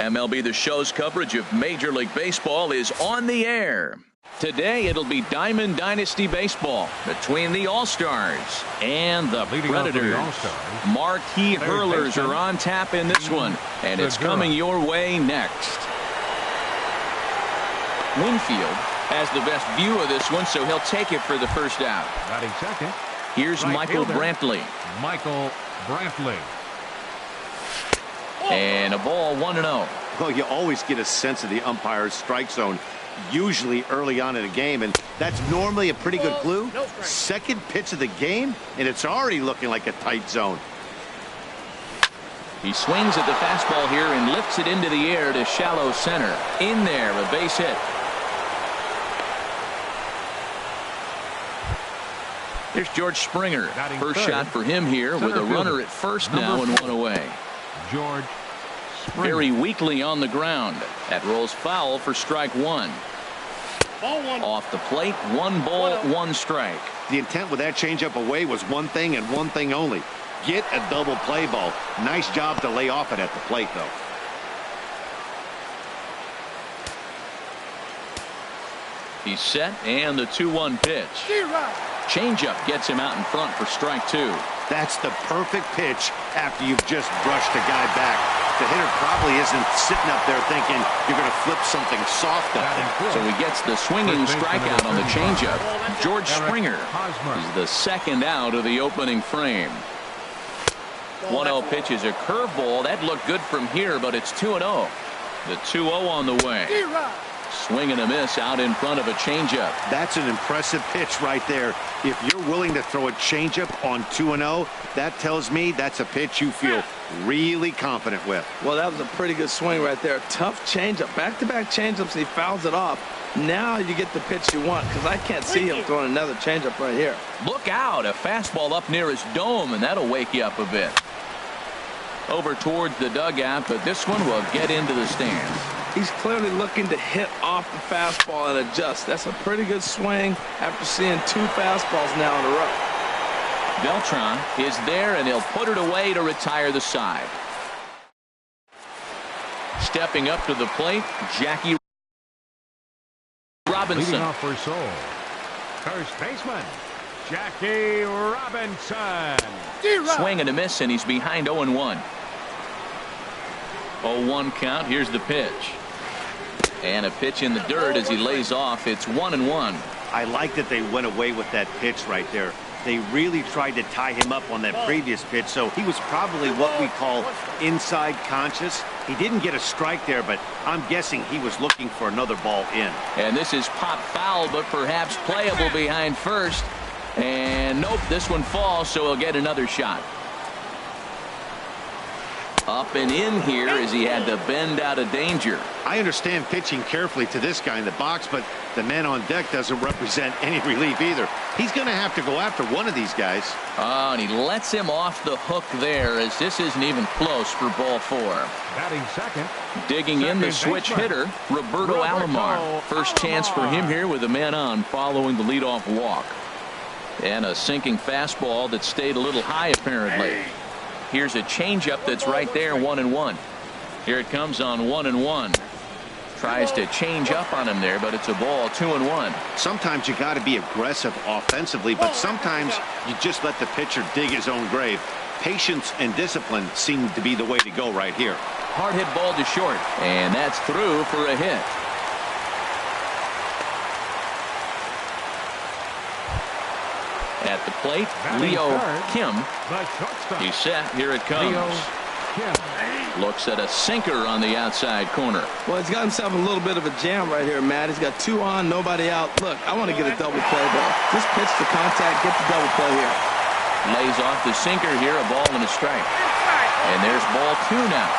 MLB The Show's coverage of Major League Baseball is on the air. Today it'll be Diamond Dynasty Baseball between the All-Stars and the Predators. Marquee hurlers are on tap in this one, and it's coming your way next. Winfield has the best view of this one, so he'll take it for the first out. Batting second. Here's Michael Brantley. And a ball 1-0. Well, you always get a sense of the umpire's strike zone, usually early on in a game, and that's normally a pretty good clue. Second pitch of the game, and it's already looking like a tight zone. He swings at the fastball here and lifts it into the air to shallow center. In there, a base hit. Here's George Springer. First shot for him here with a runner at first now and one away. George Springer. Very weakly on the ground. That rolls foul for strike one. Off the plate, 1 ball, 1 strike. The intent with that changeup away was one thing and one thing only. Get a double play ball. Nice job to lay off it at the plate, though. He's set, and the 2-1 pitch. Changeup gets him out in front for strike 2. That's the perfect pitch after you've just brushed a guy back. The hitter probably isn't sitting up there thinking you're going to flip something soft up there. So he gets the swinging strikeout on the changeup. George Springer is the second out of the opening frame. 1-0 pitch is a curveball. That looked good from here, but it's 2-0. The 2-0 on the way. Swing and a miss out in front of a changeup. That's an impressive pitch right there. If you're willing to throw a changeup on 2-0, that tells me that's a pitch you feel really confident with. Well, that was a pretty good swing right there. Tough changeup. Back-to-back changeups, he fouls it off. Now you get the pitch you want, because I can't see him throwing another changeup right here. Look out, a fastball up near his dome, and that'll wake you up a bit. Over towards the dugout, but this one will get into the stands. He's clearly looking to hit off the fastball and adjust. That's a pretty good swing after seeing 2 fastballs now in a row. Beltran is there, and he'll put it away to retire the side. Stepping up to the plate, Jackie Robinson. Leading off for Seoul. First baseman, Jackie Robinson. Swing and a miss, and he's behind 0-1. 0-1 count. Here's the pitch. And a pitch in the dirt as he lays off. It's 1-1. I like that they went away with that pitch right there. They really tried to tie him up on that previous pitch, so he was probably what we call inside conscious. He didn't get a strike there, but I'm guessing he was looking for another ball in. And this is pop foul, but perhaps playable behind first. And nope, this one falls, so he'll get another shot. Up and in here as he had to bend out of danger. I understand pitching carefully to this guy in the box, but the man on deck doesn't represent any relief either. He's going to have to go after one of these guys. Oh, and he lets him off the hook there as this isn't even close for ball 4. Batting second. Digging in the switch hitter, Roberto Alomar. First chance for him here with a man on following the leadoff walk. And a sinking fastball that stayed a little high apparently. Here's a changeup that's right there, 1-1. Here it comes on 1-1. Tries to change up on him there, but it's a ball, 2-1. Sometimes you got to be aggressive offensively, but sometimes you just let the pitcher dig his own grave. Patience and discipline seem to be the way to go right here. Hard hit ball to short, and that's through for a hit. At the plate, Leo Kim. He's set. Here it comes. Looks at a sinker on the outside corner. Well, he's got himself a little bit of a jam right here, Matt. He's got 2 on, nobody out. Look, I want to get a double play ball. Just pitch the contact, get the double play here. Lays off the sinker here, a ball and a strike. And there's ball 2 now.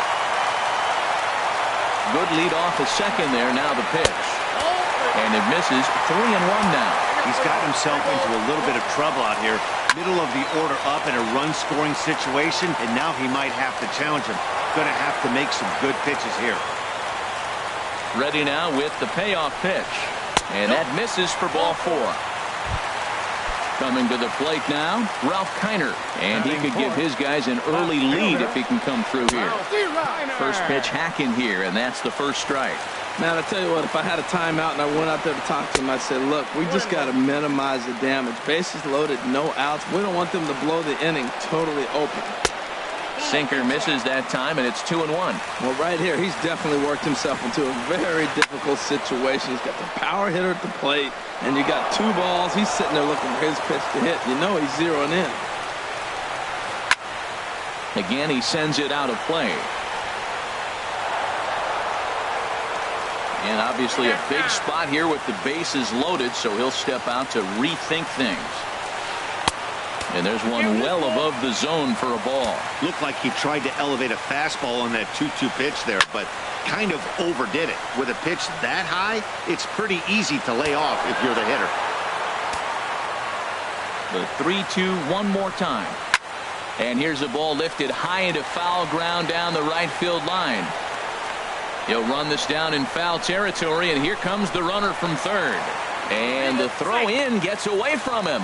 Good lead off a second there. Now the pitch. And it misses. 3-1 now. He's got himself into a little bit of trouble out here. Middle of the order up in a run-scoring situation, and now he might have to challenge him. Going to have to make some good pitches here. Ready now with the payoff pitch. And that misses for ball 4. Coming to the plate now, Ralph Kiner. And he could give his guys an early lead if he can come through here. First pitch hacking here, and that's the first strike. Man, I tell you what, if I had a timeout and I went out there to talk to him, I'd say, look, we just got to minimize the damage. Bases loaded, no outs. We don't want them to blow the inning totally open. Sinker misses that time, and it's 2-1. Well, right here, he's definitely worked himself into a very difficult situation. He's got the power hitter at the plate, and you got two balls. He's sitting there looking for his pitch to hit. You know he's zeroing in. Again, he sends it out of play. And obviously a big spot here with the bases loaded, so he'll step out to rethink things. And there's one well above the zone for a ball. Looked like he tried to elevate a fastball on that 2-2 pitch there, but kind of overdid it. With a pitch that high, it's pretty easy to lay off if you're the hitter. The 3-2 one more time. And here's a ball lifted high into foul ground down the right field line. He'll run this down in foul territory, and here comes the runner from third. And the throw in gets away from him.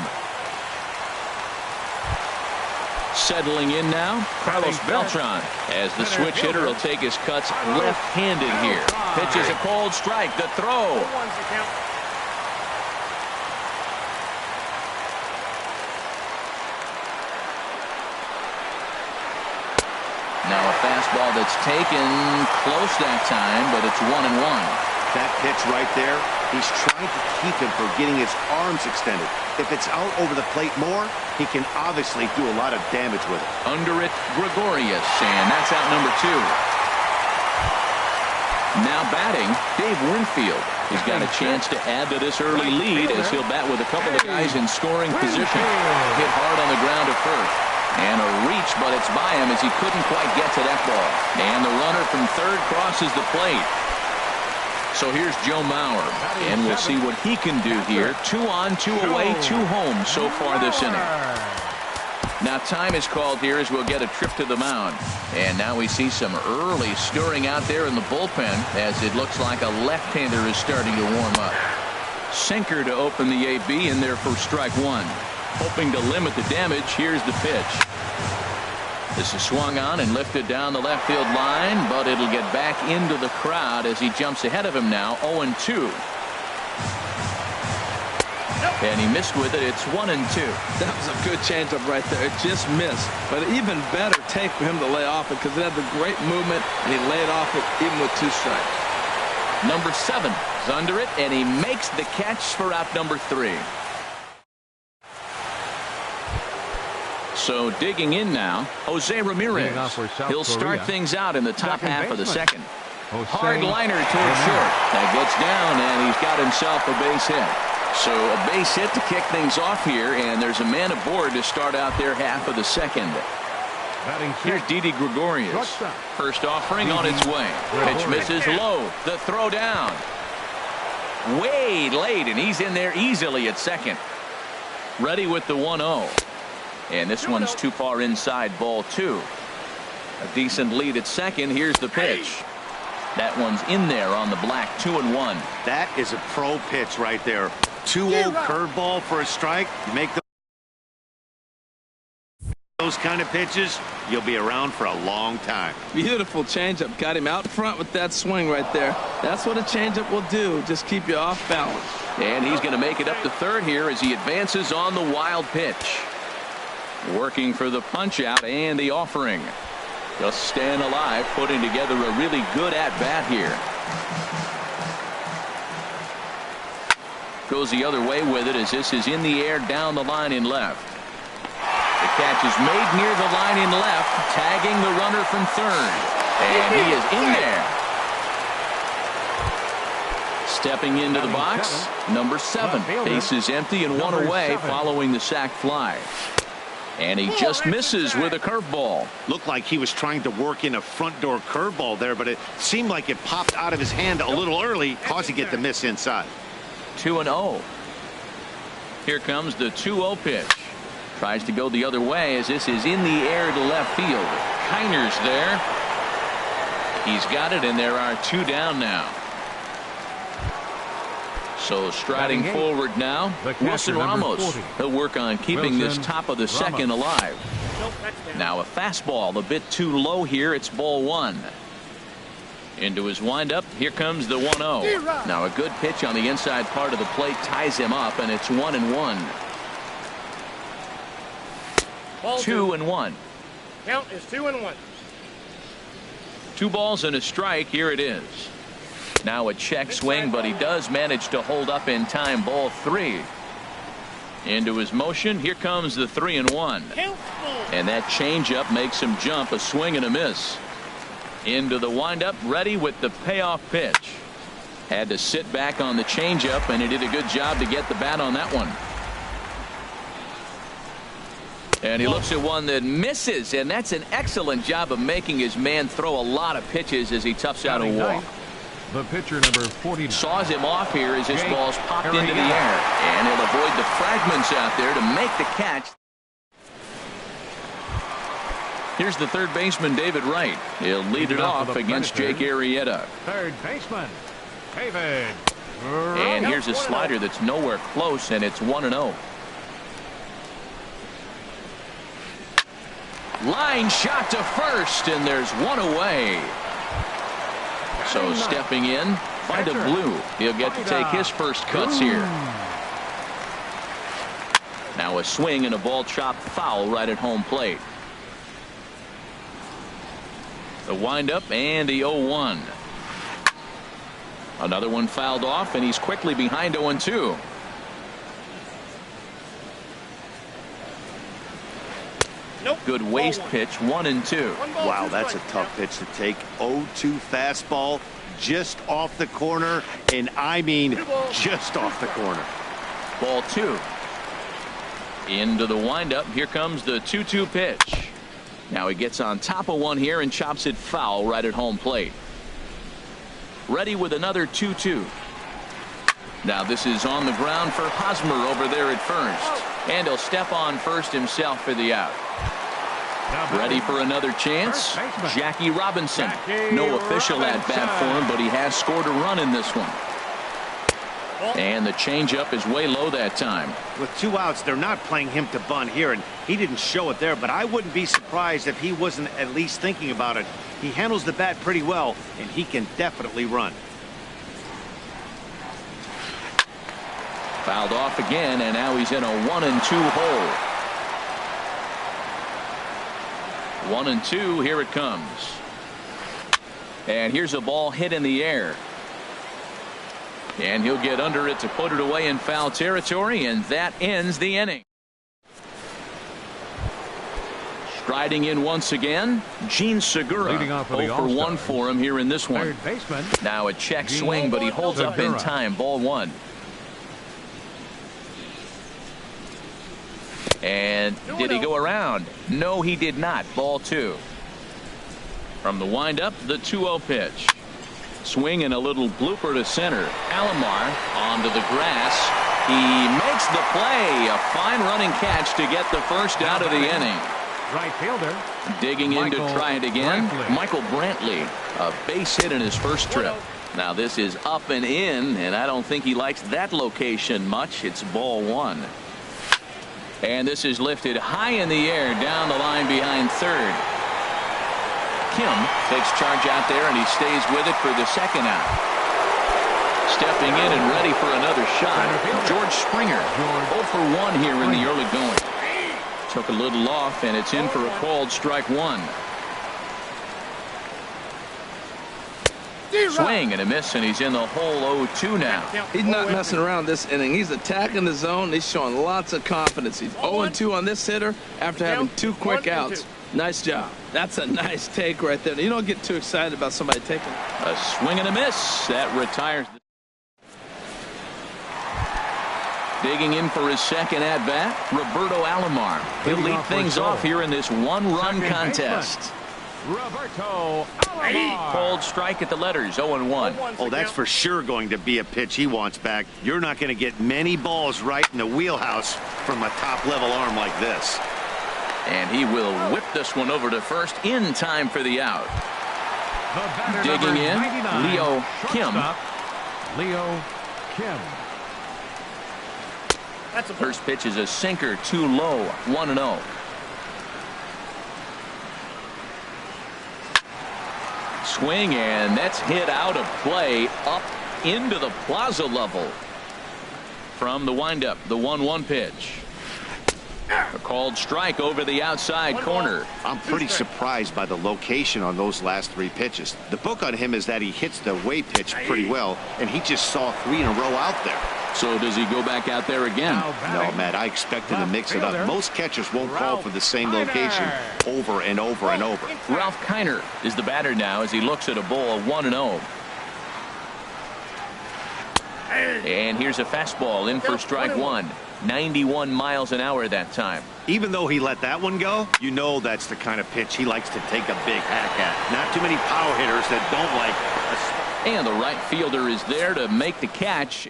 Settling in now, Carlos Beltran, as the switch hitter will take his cuts left-handed here. Pitches a cold strike. The throw. Now a fastball that's taken close that time, but it's 1-1. That pitch right there, he's trying to keep him from getting his arms extended. If it's out over the plate more, he can obviously do a lot of damage with it. Under it, Gregorius, and that's out number 2. Now batting, Dave Winfield. He's got a chance to add to this early lead as he'll bat with a couple of guys in scoring position. Hit hard on the ground at first. And a reach, but it's by him as he couldn't quite get to that ball. And the runner from third crosses the plate. So here's Joe Mauer, and we'll see what he can do here. 2 on, 2 away, 2 home so far this inning. Now time is called here as we'll get a trip to the mound. And now we see some early stirring out there in the bullpen as it looks like a left-hander is starting to warm up. Sinker to open the AB in there for strike 1. Hoping to limit the damage, here's the pitch. This is swung on and lifted down the left field line, but it'll get back into the crowd as he jumps ahead of him now, 0-2. And he missed with it. It's 1-2. That was a good changeup right there. It just missed. But even better take for him to lay off it because it had the great movement, and he laid off it even with 2 strikes. Number 7 is under it, and he makes the catch for out number 3. So digging in now, Jose Ramirez. He'll start things out in the top half of the second. Hard liner towards short. That gets down, and he's got himself a base hit. So a base hit to kick things off here, and there's a man aboard to start out their half of the second. Here's Didi Gregorius. First offering on its way. Pitch misses low. The throw down. Way late, and he's in there easily at second. Ready with the 1-0. And this one's too far inside, ball 2. A decent lead at second. Here's the pitch. That one's in there on the black, 2-1. That is a pro pitch right there. 2-0 curveball for a strike. You make those kind of pitches, you'll be around for a long time. Beautiful changeup. Got him out front with that swing right there. That's what a changeup will do. Just keep you off balance. And he's going to make it up to third here as he advances on the wild pitch. Working for the punch out and the offering. Just staying alive, putting together a really good at-bat here. Goes the other way with it as this is in the air down the line in left. The catch is made near the line in left, tagging the runner from third. And he is in there. Stepping into the box, number 7. Base is empty and 1 away following the sac fly. And he just misses with a curveball. Looked like he was trying to work in a front door curveball there, but it seemed like it popped out of his hand a little early, causing it to miss inside. 2-0. Here comes the 2-0 pitch. Tries to go the other way as this is in the air to left field. Kiner's there. He's got it, and there are 2 down now. So striding forward now, Wilson Ramos. He'll work on keeping this top of the second alive. Now a fastball a bit too low here. It's ball one. Into his windup. Here comes the 1-0. Now a good pitch on the inside part of the plate ties him up, and it's 1-1. 2-1. Count is 2-1. 2 balls and a strike. Here it is. Now a check swing, but he does manage to hold up in time. Ball 3. Into his motion. Here comes the 3-1. And that changeup makes him jump. A swing and a miss. Into the windup, ready with the payoff pitch. Had to sit back on the changeup, and he did a good job to get the bat on that one. And he looks at one that misses, and that's an excellent job of making his man throw a lot of pitches as he toughs out a walk. The pitcher, number 49. Saws him off here as his ball's popped into the air, and he'll avoid the fragments out there to make the catch. Here's the third baseman, David Wright. He'll lead it off against Jake Arrieta. Third baseman, David. And here's a slider that's nowhere close, and it's 1-0. Line shot to first, and there's one away. So stepping in, Vida Blue. He'll get to take his first cuts here. Now a swing and a ball chopped foul right at home plate. The windup and the 0-1. Another one fouled off, and he's quickly behind 0-2. Good waist pitch, 1-2. Wow, that's a tough pitch to take. 0-2 fastball just off the corner, and I mean just off the corner. Ball 2. Into the windup. Here comes the 2-2 pitch. Now he gets on top of one here and chops it foul right at home plate. Ready with another 2-2. Now this is on the ground for Hosmer over there at first. And he'll step on first himself for the out. Ready for another chance. Jackie Robinson. No official at bat for him, but he has scored a run in this one. And the changeup is way low that time. With 2 outs, they're not playing him to bunt here, and he didn't show it there, but I wouldn't be surprised if he wasn't at least thinking about it. He handles the bat pretty well, and he can definitely run. Fouled off again, and now he's in a 1-2 hole. 1-2, here it comes. And here's a ball hit in the air. And he'll get under it to put it away in foul territory, and that ends the inning. Striding in once again, Gene Segura. 0 for 1 for him here in this one. Now a check swing, but he holds up in time. Ball 1. And did he go around? No, he did not. Ball 2. From the windup, the 2-0 pitch. Swing and a little blooper to center. Alomar onto the grass. He makes the play. A fine running catch to get the first out of the inning. Right fielder. Digging in to try it again. Michael Brantley. A base hit in his first trip. Now this is up and in, and I don't think he likes that location much. It's ball 1. And this is lifted high in the air down the line behind third. Kim takes charge out there, and he stays with it for the second out. Stepping in and ready for another shot, George Springer. 0 for 1 here in the early going. Took a little off, and it's in for a called strike 1. Swing and a miss, and he's in the hole 0-2 now. He's not messing around this inning. He's attacking the zone. He's showing lots of confidence. He's 0-2 on this hitter after having 2 quick outs. Nice job. That's a nice take right there. You don't get too excited about somebody taking a swing and a miss. That retires. Digging in for his second at bat, Roberto Alomar. He'll lead things off here in this 1-run contest. Roberto Alomar. Cold strike at the letters, 0-1. Oh, that's for sure going to be a pitch he wants back. You're not going to get many balls right in the wheelhouse from a top-level arm like this. And he will whip this one over to first in time for the out. The digging in, Leo Kim. Leo Kim. That's a ball. First pitch is a sinker, too low, 1-0. Swing, and that's hit out of play up into the plaza level. From the windup, the 1-1 pitch. A called strike over the outside corner. I'm pretty surprised by the location on those last 3 pitches. The book on him is that he hits the away pitch pretty well, and he just saw 3 in a row out there. So does he go back out there again? No, Matt, I expect him to mix it up. Most catchers won't call for the same location over and over and over. Ralph Kiner is the batter now as he looks at a ball, 1-0. And here's a fastball in for strike 1. 91 miles an hour that time. Even though he let that one go, you know that's the kind of pitch he likes to take a big hack at. Not too many power hitters that don't like a... And the right fielder is there to make the catch.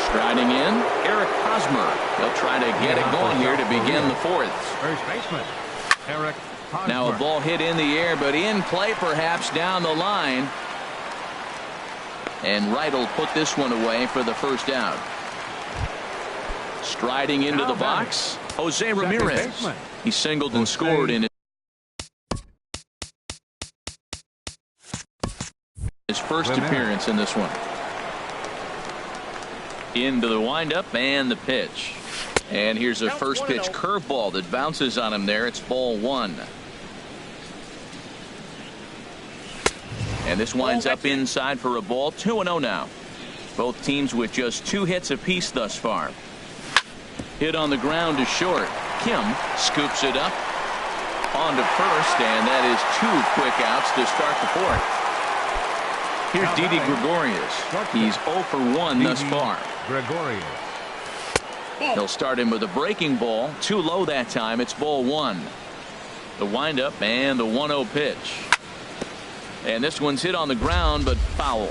Striding in, Eric Hosmer. He'll try to get it going here to begin the 4th. First baseman, Eric Hosmer. Now a ball hit in the air, but in play perhaps down the line. And Wright will put this one away for the first out. Striding into the box, Jose Ramirez. He singled and scored in his first appearance in this one. Into the windup and the pitch. And here's a first pitch curveball that bounces on him there. It's ball 1. And this winds up inside for a ball. 2-0 now. Both teams with just 2 hits apiece thus far. Hit on the ground to short. Kim scoops it up onto first, and that is 2 quick outs to start the 4th. Here's Didi Gregorius. He's 0 for 1 thus far. Gregorius. He'll start him with a breaking ball. Too low that time. It's ball 1. The windup and the 1-0 pitch. And this one's hit on the ground, but foul.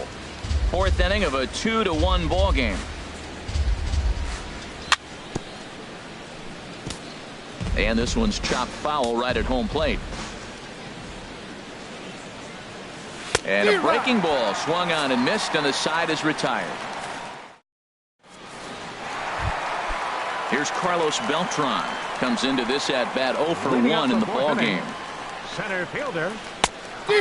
4th inning of a 2-1 ball game. And this one's chopped foul right at home plate. And a breaking ball swung on and missed, and the side is retired. Here's Carlos Beltran. Comes into this at bat 0 for 1 in the ball game. Center fielder.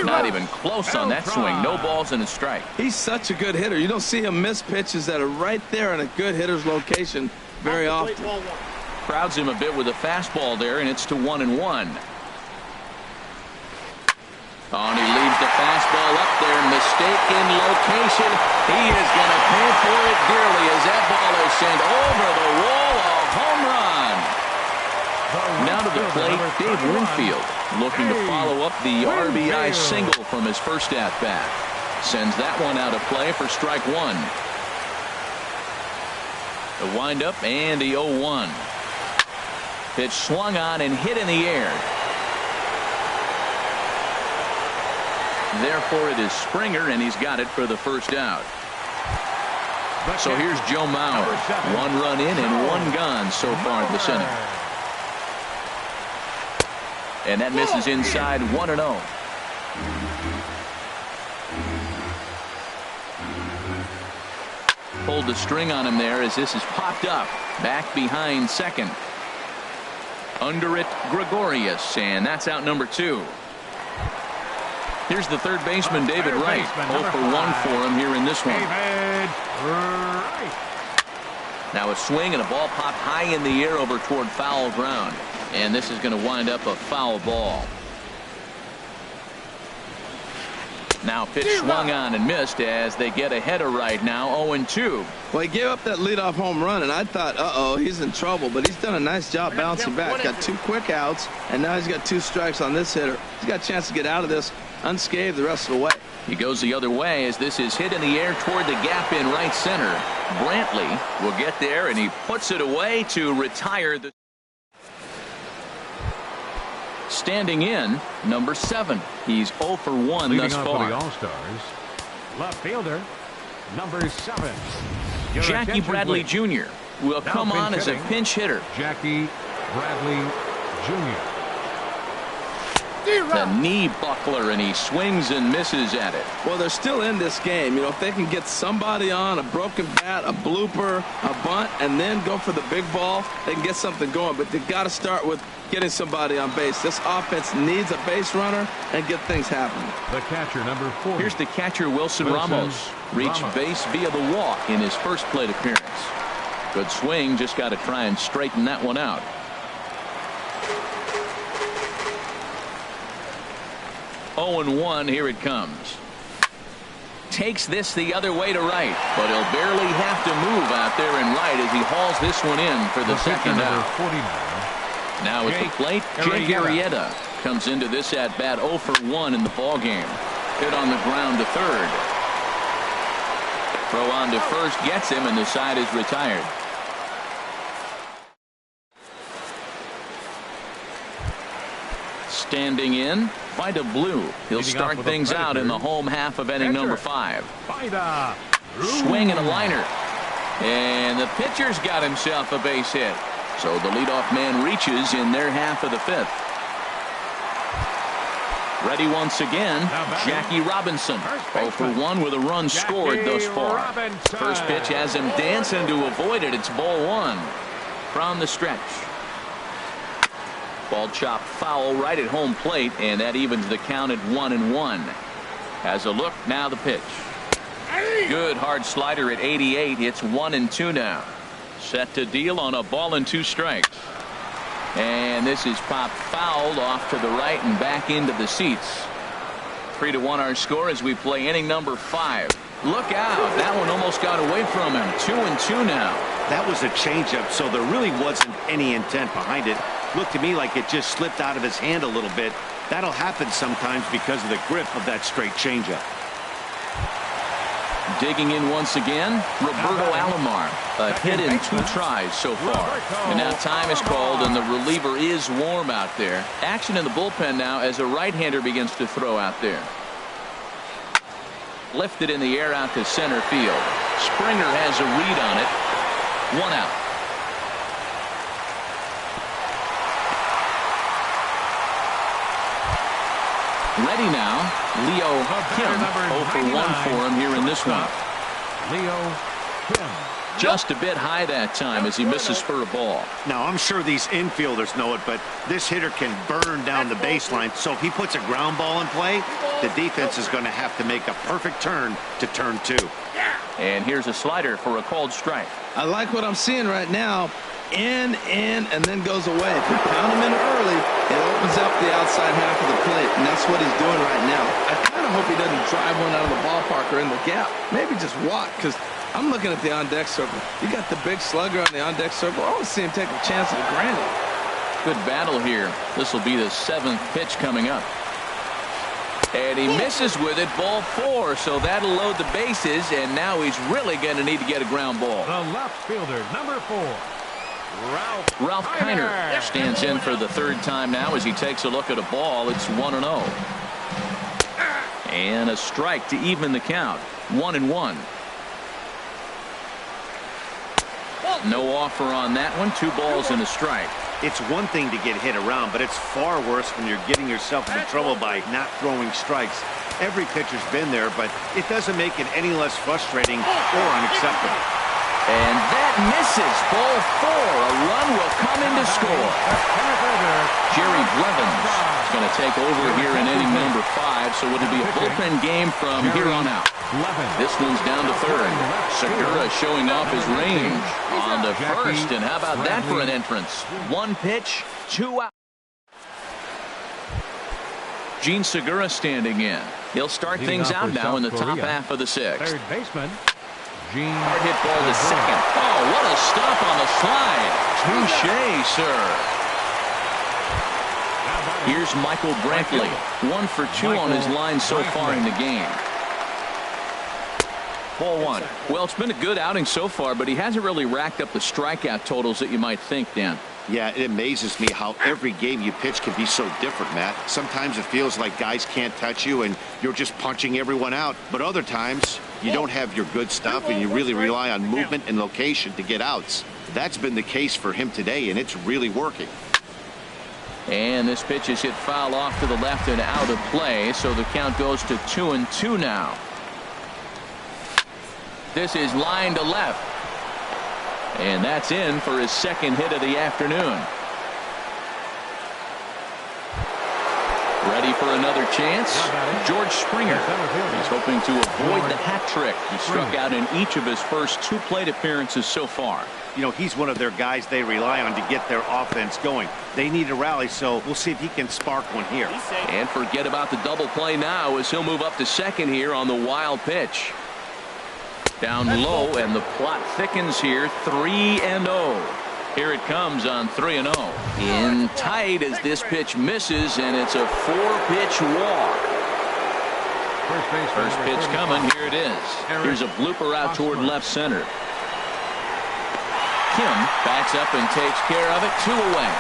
Not even close on that swing. No balls and a strike. He's such a good hitter. You don't see him miss pitches that are right there in a good hitter's location very often. Crowds him a bit with a fastball there, and it's to 1-1. Oh, and he leaves the fastball up there. Mistaken location. He is going to pay for it dearly as that ball is sent over the wall. A home run. Now to the plate, Dave Winfield, looking to follow up the RBI single from his first at-bat. Sends that one out of play for strike 1. The windup and the 0-1. Pitch swung on and hit in the air. Therefore, it is Springer, and he's got it for the first out. So here's Joe Mauer. 1 run in and 1 gone so far this inning. And that misses inside 1-0. Pulled the string on him there as this is popped up. Back behind second. Under it, Gregorius, and that's out number 2. Here's the third baseman, David Wright. 0 for 1 for him here in this one. Now a swing and a ball popped high in the air over toward foul ground. And this is going to wind up a foul ball. Now pitch swung on and missed as they get ahead of Wright now 0-2. Well, he gave up that leadoff home run, and I thought, uh-oh, he's in trouble. But he's done a nice job bouncing back. Got 2 quick outs, and now he's got 2 strikes on this hitter. He's got a chance to get out of this unscathed the rest of the way. He goes the other way as this is hit in the air toward the gap in right center. Brantley will get there, and he puts it away to retire the... Standing in, number 7. He's 0 for 1 Leading thus off far. for the All-Stars, left fielder, number 7. Jackie Bradley Jr. will come on as a pinch hitter. Jackie Bradley Jr. The knee buckler, and he swings and misses at it. Well, they're still in this game. You know, if they can get somebody on, a broken bat, a blooper, a bunt, and then go for the big ball, they can get something going. But they've got to start with getting somebody on base. This offense needs a base runner and get things happening. The catcher, number 4. Here's the catcher, Wilson Ramos. Reached base via the walk in his first plate appearance. Good swing, just got to try and straighten that one out. Oh and 1, here it comes. Takes this the other way to right, but he'll barely have to move out there in right as he hauls this one in for the second out. Now at the plate, Jake Arrieta comes into this at bat 0 for 1 in the ball game. Hit on the ground to third. Throw on to first gets him, and the side is retired. Standing in, Vida Blue. He'll start things out in the home half of inning number 5. Swing and a liner. And the pitcher's got himself a base hit. So the leadoff man reaches in their half of the 5th. Ready once again, Jackie Robinson. 0 for 1 with a run scored thus far. First pitch has him dancing to avoid it. It's ball 1 from the stretch. Ball chopped foul right at home plate, and that evens the count at 1 and 1. Has a look, now the pitch. Good hard slider at 88. It's 1 and 2 now. Set to deal on a ball and 2 strikes. And this is popped fouled off to the right and back into the seats. 3-1 our score as we play inning number 5. Look out, that one almost got away from him. 2 and 2 now. That was a changeup, so there really wasn't any intent behind it. Looked to me like it just slipped out of his hand a little bit. That'll happen sometimes because of the grip of that straight changeup. Digging in once again, Roberto Alomar. A hit in 2 tries so far. And now time is called, and the reliever is warm out there. Action in the bullpen now as a right-hander begins to throw out there. Lifted in the air out to center field. Springer has a read on it. 1 out. Ready now, Leo Kim. 0 for 1 for him here in this one. Leo Kim. Just a bit high that time as he misses for a ball. Now, I'm sure these infielders know it, but this hitter can burn down the baseline. So if he puts a ground ball in play, the defense is going to have to make a perfect turn to turn 2. And here's a slider for a called strike. I like what I'm seeing right now. In, and then goes away. If you pound him in early, it opens up the outside half of the plate, and that's what he's doing right now. I kind of hope he doesn't drive one out of the ballpark or in the gap. Maybe just walk, because I'm looking at the on-deck circle. You got the big slugger on the on-deck circle. I want to see him take a chance at a granny. Good battle here. This will be the 7th pitch coming up. And he misses with it, ball 4, so that'll load the bases, and now he's really going to need to get a ground ball. The left fielder, number 4. Ralph Kiner stands in for the 3rd time now as he takes a look at a ball. It's 1-0. And a strike to even the count. 1-1. No offer on that one. 2 balls and a strike. It's one thing to get hit around, but it's far worse when you're getting yourself into trouble by not throwing strikes. Every pitcher's been there, but it doesn't make it any less frustrating or unacceptable. And that misses. Ball 4. A run will come in to score. Jerry Blevins is going to take over here in inning number 5, so it'll be a bullpen game from here on out. This one's down to 3rd. Segura showing off his range on the 1st, and how about that for an entrance? 1 pitch, 2 out. Gene Segura standing in. He'll start things out now in the top half of the 6th. 3rd baseman. Hard hit ball to 2nd. Oh, what a stop on the slide. Touché, sir. Here's Michael Brantley. 1 for 2 on his line so far in the game. Ball 1. Well, it's been a good outing so far, but he hasn't really racked up the strikeout totals that you might think, Dan. Yeah, it amazes me how every game you pitch can be so different, Matt. Sometimes it feels like guys can't touch you and you're just punching everyone out. But other times, you don't have your good stuff and you really rely on movement and location to get outs. That's been the case for him today, and it's really working. And this pitch is hit foul off to the left and out of play, so the count goes to 2-2 now. This is line to left. And that's in for his second hit of the afternoon. Ready for another chance. George Springer. He's hoping to avoid the hat trick. He struck out in each of his first 2 plate appearances so far. You know, he's one of their guys they rely on to get their offense going. They need a rally, so we'll see if he can spark one here. And forget about the double play now as he'll move up to second here on the wild pitch. Down low, and the plot thickens here. 3-0. Here it comes on 3-0. In tight as this pitch misses, and it's a 4-pitch walk. First pitch coming. Here it is. Here's a blooper out toward left center. Kim backs up and takes care of it. 2 away.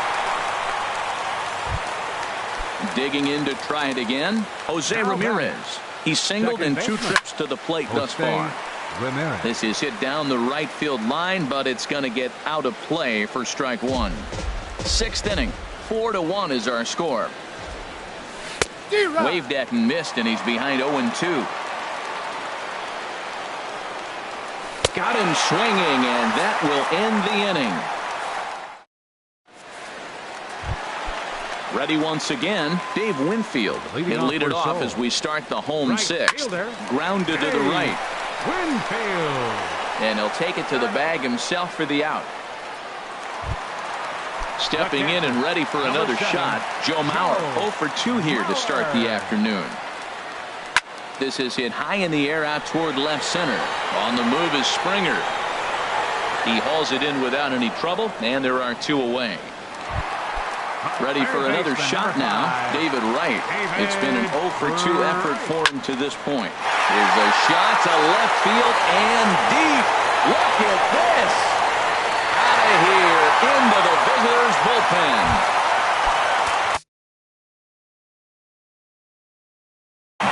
Digging in to try it again. Jose Ramirez. He's singled in 2 trips to the plate thus far. This is hit down the right field line, but it's going to get out of play for strike 1. 6th inning. 4-1 is our score. Waved at and missed, and he's behind 0-2. Got him swinging, and that will end the inning. Ready once again, Dave Winfield. He'll lead it off as we start the home 6th. Grounded to the right. Winfield. And he'll take it to the bag himself for the out. Stepping in and ready for another shot, Joe Mauer. 0 for 2 here to start the afternoon. This is hit high in the air out toward left center. On the move is Springer. He hauls it in without any trouble, and there are 2 away. Ready for another shot now, David Wright. It's been an 0 for 2 effort for him to this point. Here's a shot to left field and deep. Look at this. Out of here into the visitors' bullpen.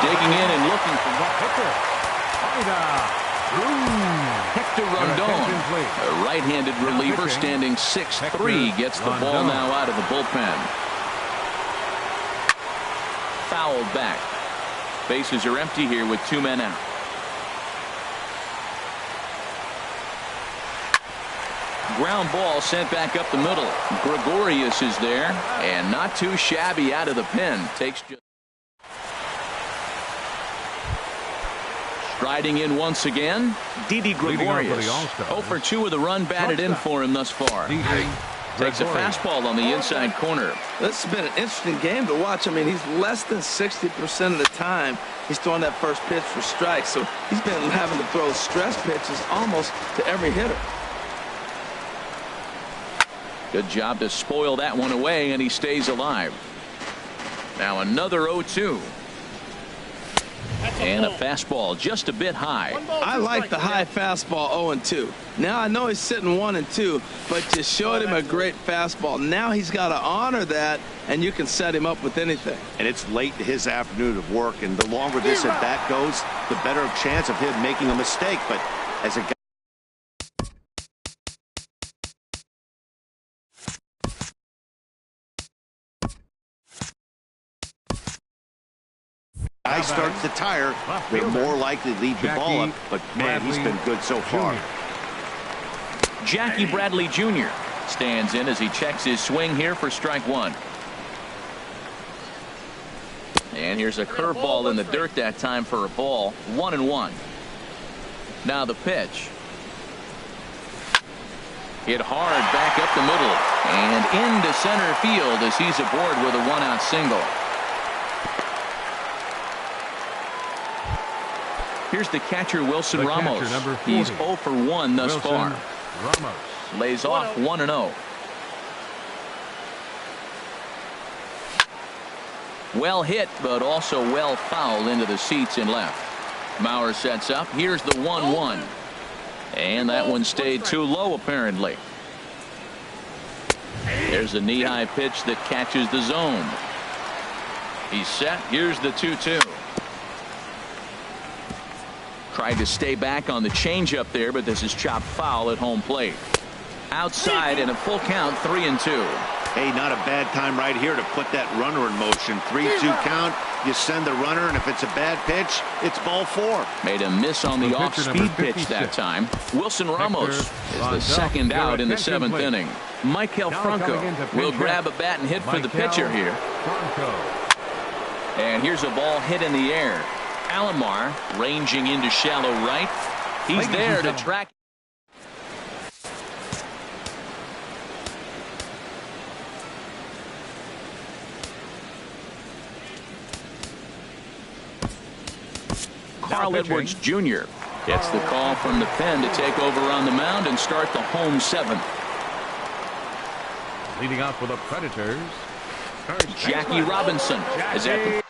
Digging in and looking for Hector Rondon, a right-handed reliever standing 6'3", gets the ball now out of the bullpen. Fouled back. Bases are empty here with 2 men out. Ground ball sent back up the middle. Gregorius is there, and not too shabby out of the pen. Takes just striding in once again, Didi Gregorius. 0 for 2 with a run batted in for him thus far. Takes a fastball on the inside corner. This has been an interesting game to watch. I mean, he's less than 60% of the time he's throwing that first pitch for strikes. So he's been having to throw stress pitches almost to every hitter. Good job to spoil that one away, and he stays alive. Now another 0-2. And a fastball just a bit high. I like the high fastball 0-2. Now I know he's sitting 1-2, but you showed him a great fastball. Now he's got to honor that, and you can set him up with anything. And it's late in his afternoon of work, and the longer this at bat goes, the better chance of him making a mistake. But as a guy, starts to tire, they're more likely to leave the ball up. But man, he's been good so far. Jackie Bradley Jr. stands in as he checks his swing here for strike 1. And here's a curveball in the dirt that time for a ball. 1-1. Now the pitch. Hit hard back up the middle and into center field as he's aboard with a 1-out single. Here's the catcher, Wilson Ramos. He's 0 for 1 thus far. Lays off 1-0. Well hit, but also well fouled into the seats in left. Mauer sets up. Here's the 1-1. And that one stayed too low, apparently. There's a knee-high pitch that catches the zone. He's set. Here's the 2-2. Tried to stay back on the changeup there, but this is chopped foul at home plate. Outside and a full count, 3-2. Hey, not a bad time right here to put that runner in motion. 3-2 count. You send the runner, and if it's a bad pitch, it's ball 4. Made a miss on the off-speed pitch that time. Wilson Ramos is the second out in the 7th inning. Michael Franco will grab a bat and hit for the pitcher here. And here's a ball hit in the air. Alomar ranging into shallow right. He's there to track. Carl Edwards Jr. gets the call from the pen to take over on the mound and start the home 7th. Leading off for the Predators, Jackie Robinson is at the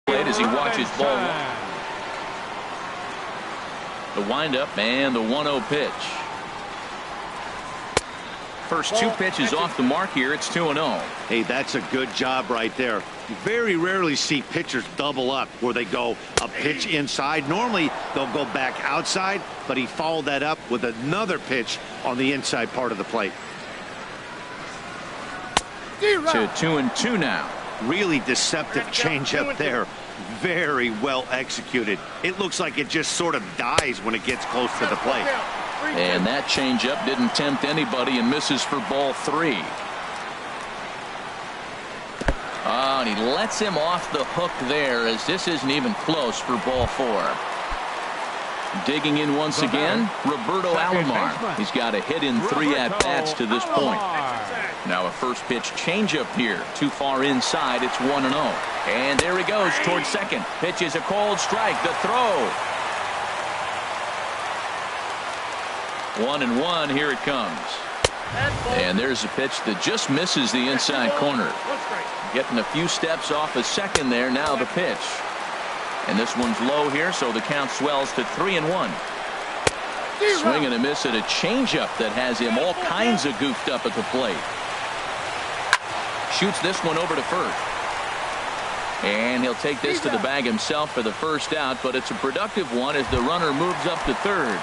plate as he watches ball 1. The windup and the 1-0 pitch. First 2 pitches off the mark here. It's 2-0. Hey, that's a good job right there. You very rarely see pitchers double up where they go a pitch inside. Normally they'll go back outside, but he followed that up with another pitch on the inside part of the plate. To 2-2 now. Really deceptive changeup there. Very well executed. It looks like it just sort of dies when it gets close to the plate. And that changeup didn't tempt anybody and misses for ball 3. Oh, and he lets him off the hook there as this isn't even close for ball 4. Digging in once again, Roberto Alomar. He's got a hit in 3 at-bats to this point. Now a first pitch changeup here. Too far inside. It's 1-0. And there he goes towards second. Pitch is a cold strike. The throw. 1-1. Here it comes. And there's a pitch that just misses the inside corner. Getting a few steps off a second there. Now the pitch. And this one's low here, so the count swells to 3-1. Swing and a miss at a changeup that has him all kinds of goofed up at the plate. Shoots this one over to first. And he'll take this to the bag himself for the first out, but it's a productive one as the runner moves up to third.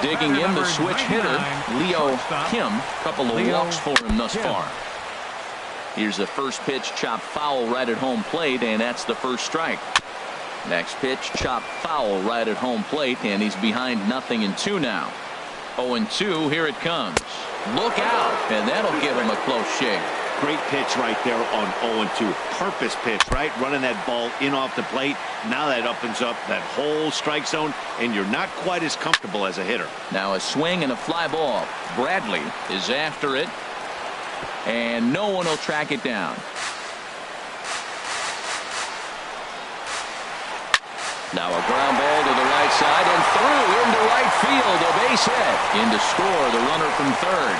Digging in the switch hitter, Leo Kim. Couple of walks for him thus far. Here's the first pitch, chop foul right at home plate, and that's the first strike. Next pitch, chop foul right at home plate, and he's behind 0-2 now. 0-2, here it comes. Look out, and that'll give him a close shave. Great pitch right there on 0-2. Purpose pitch, right? Running that ball in off the plate. Now that opens up that whole strike zone, and you're not quite as comfortable as a hitter. Now a swing and a fly ball. Bradley is after it, and no one will track it down. Now a ground ball to the right side and through into right field. A base hit. In to score the runner from third.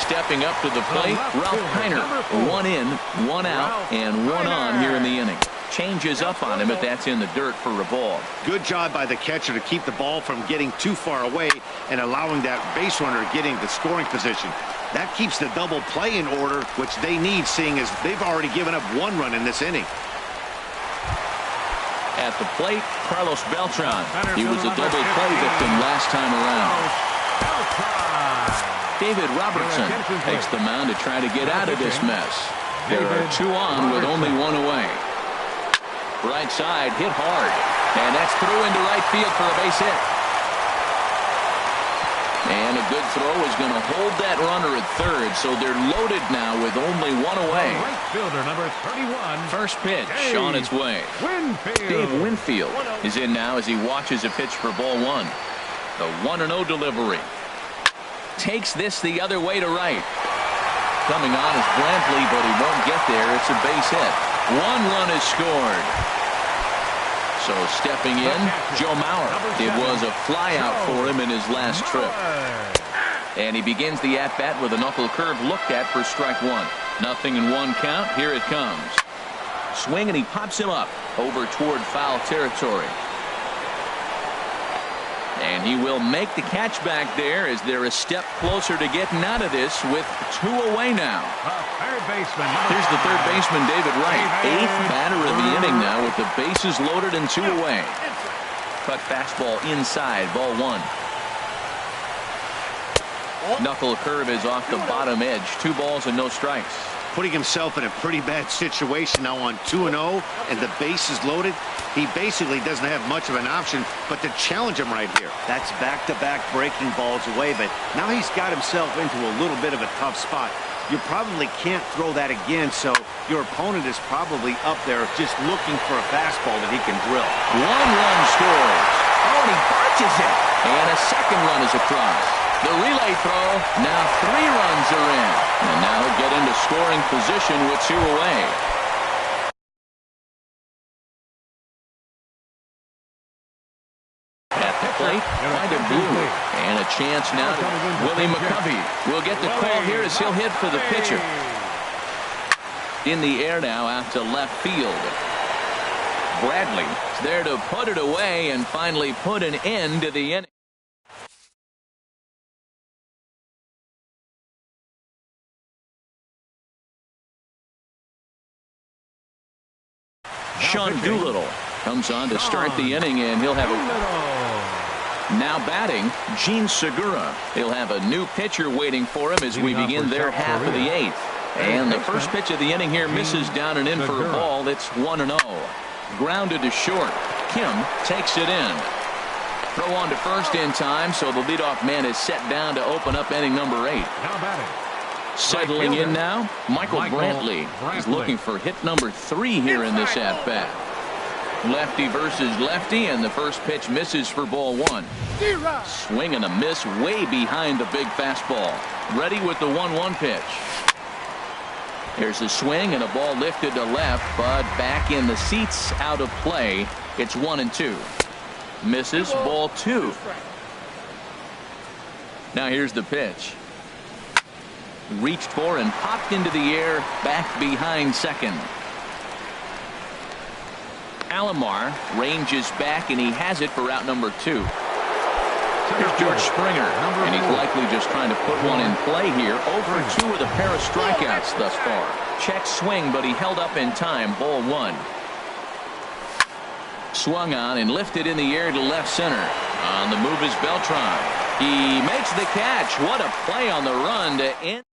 Stepping up to the plate, Ralph Kiner. 1 in, 1 out, and 1 on here in the inning. Changes up on him, but that's in the dirt for a ball. Good job by the catcher to keep the ball from getting too far away and allowing that base runner to get into scoring position. That keeps the double play in order, which they need, seeing as they've already given up 1 run in this inning. At the plate, Carlos Beltran. He was a double play victim last time around. David Robertson takes the mound to try to get out of this mess. There are 2 on with only 1 away. Right side hit hard, and that's through into right field for a base hit. And a good throw is going to hold that runner at third, so they're loaded now with only 1 away. Right fielder number 31. First pitch on its way. Dave Winfield is in now as he watches a pitch for ball 1. The 1-0 delivery. Takes this the other way to right. Coming on is Brantley, but he won't get there. It's a base hit. 1 run is scored. So stepping in, Joe Mauer. It was a fly out for him in his last trip. And he begins the at-bat with a knuckle curve looked at for strike 1. 0-1 count. Here it comes. Swing, and he pops him up over toward foul territory. And he will make the catch back there as they're a step closer to getting out of this with 2 away now. Third baseman. Here's the third baseman, David Wright. 8th batter of the inning now with The bases loaded and 2 away. Cut fastball inside, ball 1. Knuckle curve is off the bottom edge. 2 balls and no strikes. Putting himself in a pretty bad situation now on 2-0 and the bases loaded. He basically doesn't have much of an option but to challenge him right here. That's back-to-back breaking balls away, but now he's got himself into a little bit of a tough spot. You probably can't throw that again, so your opponent is probably up there just looking for a fastball that he can drill. 1 run scores. Oh, and he botches it. And a second run is across. The relay throw, now 3 runs are in. And now he'll get into scoring position with 2 away. At the plate, by the blue. And a chance now to Willie McCovey. Will get the call here as he'll hit for the pitcher. In the air now out to left field. Bradley is there to put it away and finally put an end to the inning. Sean Doolittle comes on to start the inning, and he'll have a... Now batting, Gene Segura. He'll have a new pitcher waiting for him as we begin their half of the 8th. And the first pitch of the inning here misses down and in for a ball. It's 1-0. Grounded to short. Kim takes it in. Throw on to first in time, so the leadoff man is set down to open up inning number 8. Now batting. Settling in now, Michael Brantley is looking for hit number 3 here in this at-bat. Lefty versus lefty, and the first pitch misses for ball 1. Swing and a miss way behind the big fastball. Ready with the 1-1 pitch. There's a swing and a ball lifted to left, but back in the seats, out of play. It's 1-2. Misses, ball 2. Now here's the pitch. Reached for and popped into the air, back behind second. Alomar ranges back, and he has it for out number 2. Here's George Springer, and he's likely just trying to put one in play here. 0 for 2 with a pair of strikeouts thus far. Check swing, but he held up in time. Ball 1. Swung on and lifted in the air to left center. On the move is Beltran. He makes the catch. What a play on the run to end.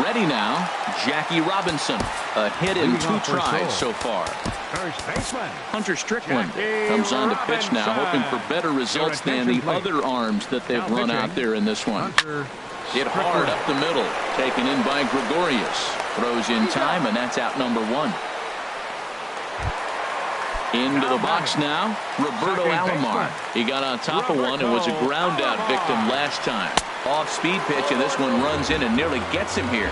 Ready now, Jackie Robinson. A hit in 2 tries so far. First baseman. Hunter Strickland comes on to pitch now, hoping for better results than the other arms that they've run out there in this one. Hit hard up the middle, taken in by Gregorius. Throws in time, and that's out number 1. Into the box now, Roberto Alomar. He got on top of one and was a ground out victim last time. Off speed pitch, and this one runs in and nearly gets him here.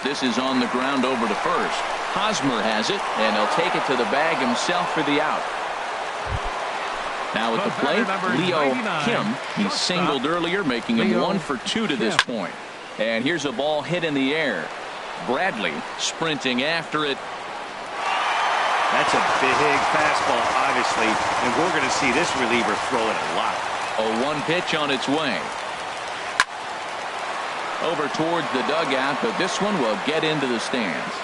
This is on the ground over to first. Hosmer has it, and he'll take it to the bag himself for the out. Now at the plate, Leo Kim. He singled earlier, making him 1 for 2 to this point. And here's a ball hit in the air. Bradley sprinting after it. That's a big fastball, obviously, and we're going to see this reliever throw it a lot. A 1 pitch on its way. Over towards the dugout, but this one will get into the stands.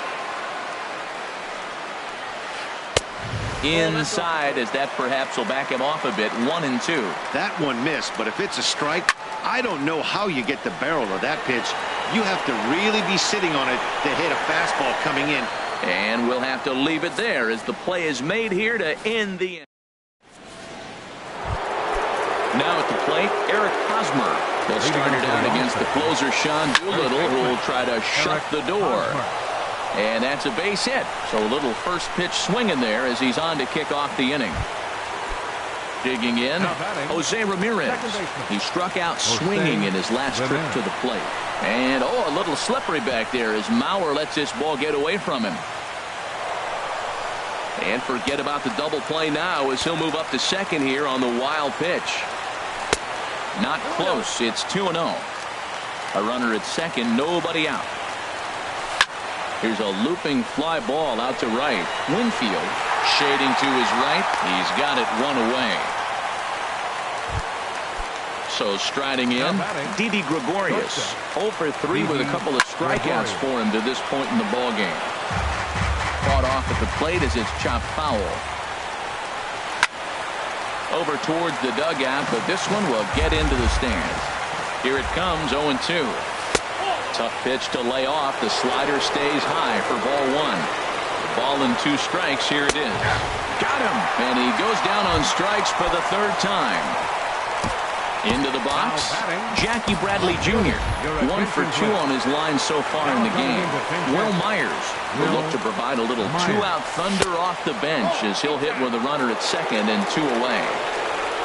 Inside, as that perhaps will back him off a bit. 1-2. That one missed, but if it's a strike, I don't know how you get the barrel of that pitch. You have to really be sitting on it to hit a fastball coming in. And we'll have to leave it there as the play is made here to end the inning. Now at the plate, Eric Hosmer. They'll start it out against the closer, Sean Doolittle, who will try to shut the door. And that's a base hit. So a little first pitch swing in there as he's on to kick off the inning. Digging in, Jose Ramirez. He struck out swinging in his last trip to the plate. And, a little slippery back there as Mauer lets this ball get away from him. And forget about the double play now as he'll move up to second here on the wild pitch. Not close. It's 2-0. A runner at second, nobody out. Here's a looping fly ball out to right. Winfield shading to his right. He's got it 1 away. Also striding in, Didi Gregorius. 0 for 3 with a couple of strikeouts for him to this point in the ballgame. Fought off at the plate as it's chopped foul. Over towards the dugout, but this one will get into the stands. Here it comes, 0-2. Tough pitch to lay off. The slider stays high for ball 1. The ball and 2 strikes. Here it is. Got him. And he goes down on strikes for the 3rd time. Into the box, Jackie Bradley Jr. 1 for 2 on his line so far in the game. Will Myers will look to provide a little 2-out thunder off the bench as he'll hit with a runner at second and 2 away.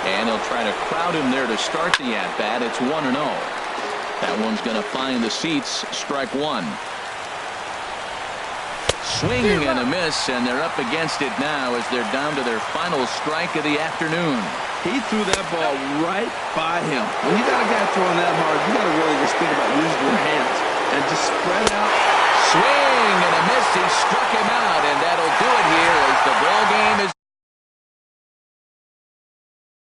And he'll try to crowd him there to start the at-bat. It's 1-0. That one's going to find the seats. Strike 1. Swing and a miss, and they're up against it now as they're down to their final strike of the afternoon. He threw that ball right by him. When you got a guy throwing that hard, you got to really just think about using your hands and just spread out. Swing and a miss. He struck him out, and that'll do it